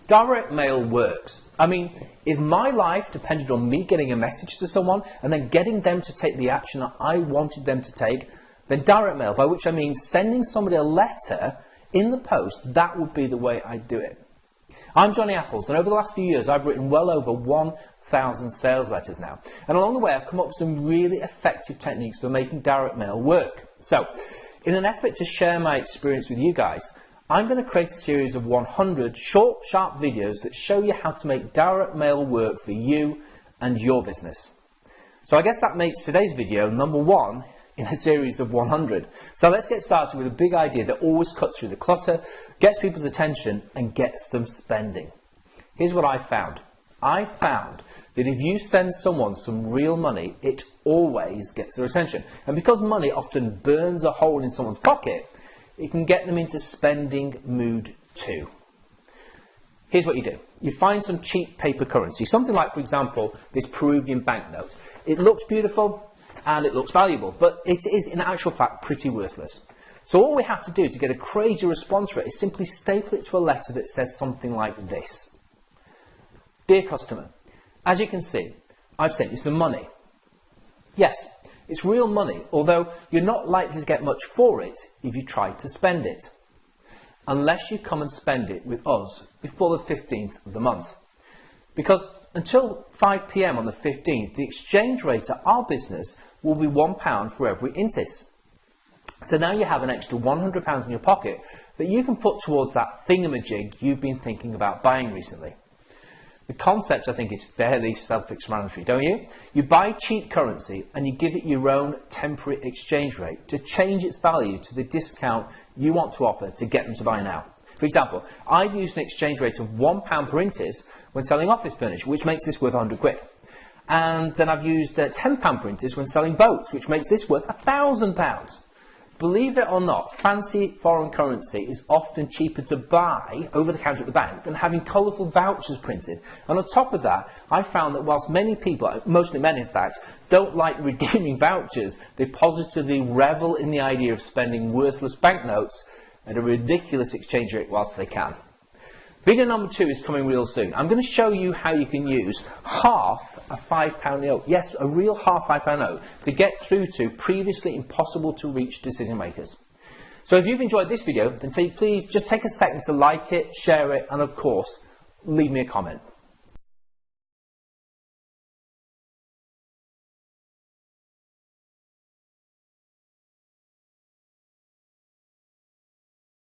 Direct mail works. I mean, if my life depended on me getting a message to someone and then getting them to take the action that I wanted them to take, then direct mail, by which I mean sending somebody a letter in the post, that would be the way I'd do it. I'm Johnny Apples, and over the last few years I've written well over 1,000 sales letters now. And along the way I've come up with some really effective techniques for making direct mail work. So, in an effort to share my experience with you guys, I'm going to create a series of 100 short, sharp videos that show you how to make direct mail work for you and your business. So I guess that makes today's video number 1 in a series of 100. So let's get started with a big idea that always cuts through the clutter, gets people's attention and gets them spending. Here's what I found. I found that if you send someone some real money, it always gets their attention. And because money often burns a hole in someone's pocket, it can get them into spending mood too. Here's what you do. You find some cheap paper currency, something like, for example, this Peruvian banknote. It looks beautiful and it looks valuable, but it is in actual fact pretty worthless. So all we have to do to get a crazy response rate is simply staple it to a letter that says something like this. Dear customer, as you can see, I've sent you some money. Yes, it's real money, although you're not likely to get much for it if you try to spend it. Unless you come and spend it with us before the 15th of the month. Because until 5 PM on the 15th, the exchange rate at our business will be £1 for every intis. So now you have an extra £100 in your pocket that you can put towards that thingamajig you've been thinking about buying recently. The concept, I think, is fairly self-explanatory, don't you? You buy cheap currency and you give it your own temporary exchange rate to change its value to the discount you want to offer to get them to buy now. For example, I've used an exchange rate of £1 per intis when selling office furniture, which makes this worth 100 quid. And then I've used £10 per intis when selling boats, which makes this worth £1,000. Believe it or not, fancy foreign currency is often cheaper to buy over the counter at the bank than having colourful vouchers printed. And on top of that, I found that whilst many people, mostly men in fact, don't like redeeming vouchers, they positively revel in the idea of spending worthless banknotes at a ridiculous exchange rate whilst they can. Video number 2 is coming real soon. I'm going to show you how you can use half a £5 note, yes, a real half £5 note, to get through to previously impossible to reach decision makers. So if you've enjoyed this video, then please just take a second to like it, share it, and of course, leave me a comment.